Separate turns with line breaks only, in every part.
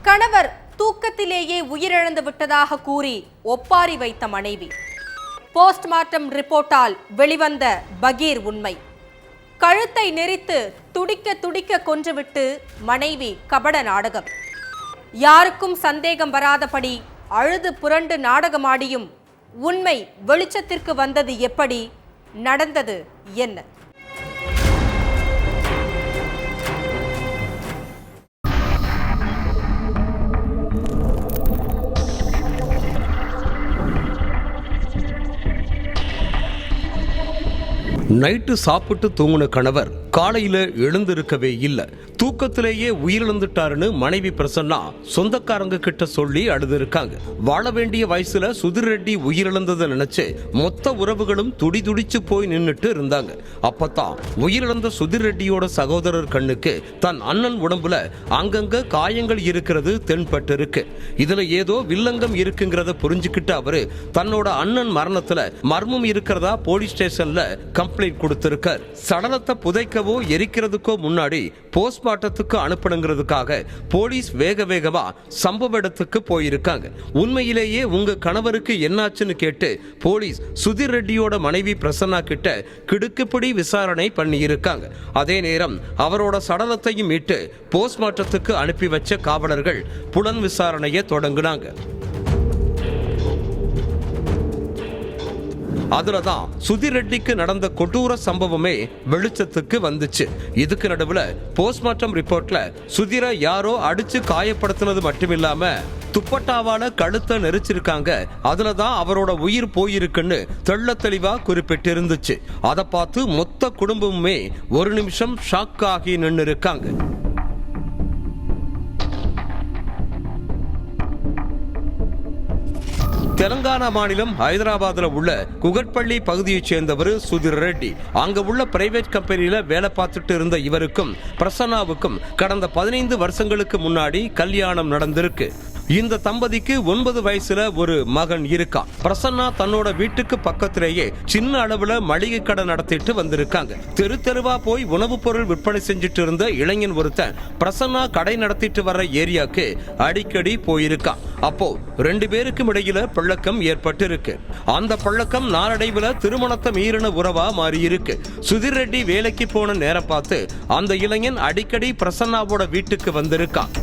கணவர் தூக்கத்திலேயே உயிரிழந்து விட்டதாக கூறி ஒப்பாரி வைத்த மனைவி. போஸ்ட்மார்ட்டம் ரிப்போர்ட்டால் வெளிவந்த பகீர் உண்மை. கழுத்தை நெரித்து துடிக்க துடிக்க கொன்றுவிட்டு மனைவி கபட நாடகம். யாருக்கும் சந்தேகம் வராதபடி அழுது புரண்டு நாடகமாடியும் உண்மை வெளிச்சத்திற்கு வந்தது எப்படி? நடந்தது என்ன?
நைட்டு சாப்பிட்டு தூங்கின கணவர் காலையில எழுந்திருக்கவே இல்லை. தூக்கத்திலேயே உயிரிழந்துட்டாருன்னு மனைவி பிரசன்னா சொந்தக்காரங்க கிட்ட சொல்லி அழுதுருக்காங்க. வாழ வேண்டிய வயசுல சுதிர் ரெட்டி உயிரிழந்ததை நினைச்சு மொத்த உறவுகளும் துடிதுடிச்சு போய் நின்னுட்டு இருந்தாங்க. அப்பதான் உயிரிழந்த சுதிர் ரெட்டியோட சகோதரர் கண்ணுக்கு தன் அண்ணன் உடம்புல அங்கங்க காயங்கள் இருக்கிறது தென்பட்டு இருக்கு. இதுல ஏதோ வில்லங்கம் இருக்குங்கிறத புரிஞ்சுக்கிட்டு அவரு தன்னோட அண்ணன் மரணத்துல மர்மம் இருக்கிறதா போலீஸ் ஸ்டேஷன்ல கம்ப்ளைண்ட் கொடுத்திருக்கார். சடலத்தை புதைக்கவோ எரிக்கிறதுக்கோ முன்னாடி போஸ்ட்மார்ட்டத்துக்கு அனுப்பணுங்கிறதுக்காக போலீஸ் வேகமா சம்பவ இடத்துக்கு போயிருக்காங்க. உண்மையிலேயே உங்க கணவருக்கு என்னாச்சுன்னு கேட்டு போலீஸ் சுதிர் ரெட்டியோட மனைவி பிரசன்னா கிட்ட கிடுக்குப்பிடி விசாரணை பண்ணி இருக்காங்க. அதே நேரம் அவரோட சடலத்தையும் மீட்டு போஸ்ட்மார்ட்டத்துக்கு அனுப்பி வச்ச காவலர்கள் புலன் விசாரணையை தொடங்கினாங்க. அதுலதான் சுதிர் ரெட்டிக்கு நடந்த கொடூர சம்பவமே வெளிச்சத்துக்கு வந்துச்சு. இதுக்கு நடுவுல போஸ்ட்மார்ட்டம் ரிப்போர்ட்ல சுதிரை யாரோ அடிச்சு காயப்படுத்தினது மட்டுமில்லாம துப்பட்டாவால கழுத்தை நெரிச்சிருக்காங்க. அதுலதான் அவரோட உயிர் போயிருக்குன்னு தெள்ள தெளிவா குறிப்பிட்டு இருந்துச்சு. அதை பார்த்து மொத்த குடும்பமுமே ஒரு நிமிஷம் ஷாக் ஆகி நின்று இருக்காங்க. தெலங்கானா மாநிலம் ஹைதராபாத்ல உள்ள குகட்பள்ளி பகுதியைச் சேர்ந்தவர் சுதிர் ரெட்டி. அங்க உள்ள பிரைவேட் கம்பெனியில வேலை பார்த்துட்டு இருந்த இவருக்கும் பிரசன்னாவுக்கும் கடந்த 15 வருஷங்களுக்கு முன்னாடி கல்யாணம் நடந்திருக்கு. இந்த தம்பதிக்கு 9 வயசுல ஒரு மகன் இருக்கான். பிரசன்னா தன்னோட வீட்டுக்கு பக்கத்திலேயே சின்ன அளவுல மளிகை கடை நடத்திட்டு வந்திருக்காங்க. தெரு தெருவா போய் உணவுப் பொருள் விற்பனை செஞ்சுட்டு இருந்த இளைஞன் ஒருத்தன் பிரசன்னா கடை நடத்திட்டு வர்ற ஏரியாக்கு அடிக்கடி போயிருக்கான். அப்போ 2 பேருக்கும் இடையில பழக்கம் ஏற்பட்டு இருக்கு. அந்த பழக்கம் நாளடைவுல திருமணத்தை மீறின உறவா மாறி இருக்கு. சுதிர் ரெட்டி வேலைக்கு போன நேரம் பார்த்து அந்த இளைஞன் அடிக்கடி பிரசன்னாவோட வீட்டுக்கு வந்திருக்கான்.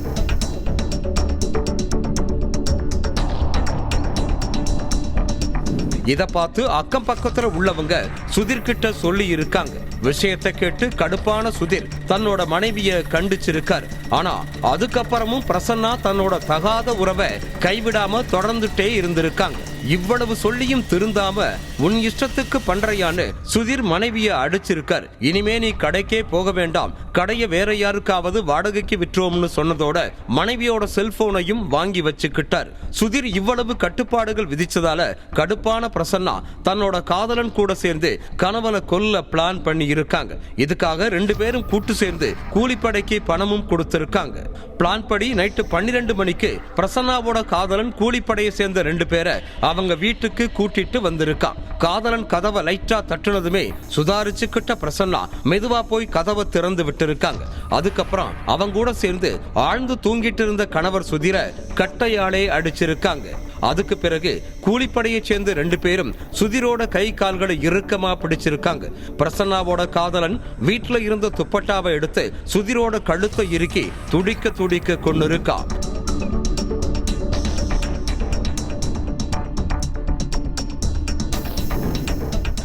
இத பார்த்து அக்கம் பக்கத்துல உள்ளவங்க சுதிர் கிட்ட சொல்லி இருக்காங்க. விஷயத்தை கேட்டு கடுப்பான சுதிர் தன்னோட மனைவிய கண்டிச்சிருக்காரு. ஆனா அதுக்கப்புறமும் பிரசன்னா தன்னோட தகாத உறவை கைவிடாம தொடர்ந்துட்டே இருந்திருக்காங்க. இவ்வளவு சொல்லியும் திருந்தாம உன் இஷ்டத்துக்கு பண்றையான்னு சுதிர் மனைவிய அடிச்சிருக்காரு. இனிமே நீ கடைக்கே போக வேண்டாம், கடையை வேற யாருக்காவது வாடகைக்கு விற்றோம்னு சொன்னதோட மனைவியோட செல்போனையும் வாங்கி வச்சுக்கிட்டார். சுதிர் இவ்வளவு கட்டுப்பாடுகள் விதிச்சதால கடுப்பான பிரசன்னா தன்னோட காதலன் கூட சேர்ந்து கணவனை கொல்ல பிளான் பண்ணி இருக்காங்க. இதுக்காக 2 பேரும் கூட்டு சேர்ந்து கூலிப்படைக்கு பணமும் கொடுத்திருக்காங்க. பிளான் படி நைட்டு 12 மணிக்கு பிரசன்னாவோட காதலன் கூலிப்படையை சேர்ந்த 2 பேரை அவங்க வீட்டுக்கு கூட்டிட்டு வந்திருக்கான். காதலன் கதவை லைட்டா தட்டுனதுமே சுதாரிச்சுக்கிட்ட பிரசன்னா மெதுவா போய் கதவை திறந்து விட்டு இருக்காங்க. அதுக்கப்புறம் அவங்க கூட சேர்ந்து ஆழ்ந்து தூங்கிட்டு இருந்த கணவர் சுதிரை கட்டையாலே அடிச்சிருக்காங்க. அதுக்கு பிறகு கூலிப்படையை சேர்ந்து 2 பேரும் சுதிரோட கை கால்களை இறுக்கமா பிடிச்சிருக்காங்க. பிரசன்னாவோட காதலன் வீட்டுல இருந்த துப்பட்டாவை எடுத்து சுதிரோட கழுத்தை இறுக்கி துடிக்க துடிக்க கொண்டிருக்கான்.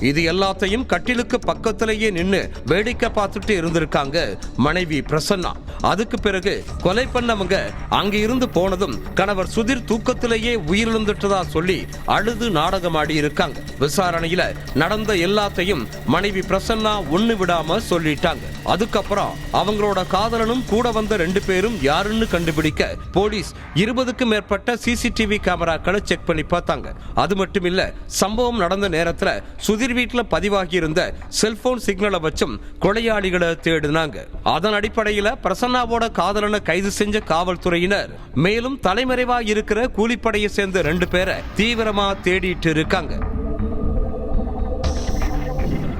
இது எல்லாத்தையும் கட்டிலுக்கு பக்கத்திலேயே நின்னு வேடிக்கை பார்த்துட்டு இருந்திருக்காங்க மனைவி பிரசன்னா. அதுக்கு பிறகு கொலை பண்ணவங்க அங்க இருந்து போனதும் கணவர் சுதிர் தூக்கத்திலேயே உயிரிழந்துட்டதா சொல்லி அழுது நாடகமாடி இருக்காங்க. விசாரணையில நடந்த எல்லாத்தையும் மனைவி பிரசன்னா ஒண்ணு விடாம சொல்லிட்டாங்க. அதுக்கப்புறம் அவங்களோட காதலனும் கூட வந்த 2 பேரும் யாருன்னு கண்டுபிடிக்க போலீஸ் 20க்கும் மேற்பட்ட சிசிடிவி கேமராக்களை செக் பண்ணி பார்த்தாங்க. அது மட்டும் இல்ல, சம்பவம் நடந்த நேரத்துல சுதிர் வீட்டுல பதிவாகி இருந்த செல்போன் சிக்னலை வச்சும் கொலையாளிகளை தேடினாங்க. அதன் அடிப்படையில பிரசன்னாவோட காதலனை கைது செஞ்ச காவல்துறையினர் மேலும் தலைமறைவா இருக்கிற கூலிப்படையை சேர்ந்த 2 பேரை தீவிரமா தேடிட்டு இருக்காங்க.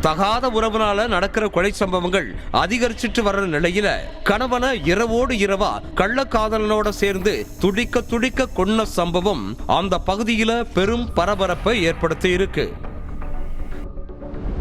தகாத உறவுனால நடக்கிற கொலை சம்பவங்கள் அதிகரிச்சிட்டு வர்ற நிலையில கணவனை இரவோடு இரவா கள்ளக்காதலனோட சேர்ந்து துடிக்க துடிக்க கொன்ன சம்பவம் அந்த பகுதியில பெரும் பரபரப்பை ஏற்படுத்தி இருக்கு.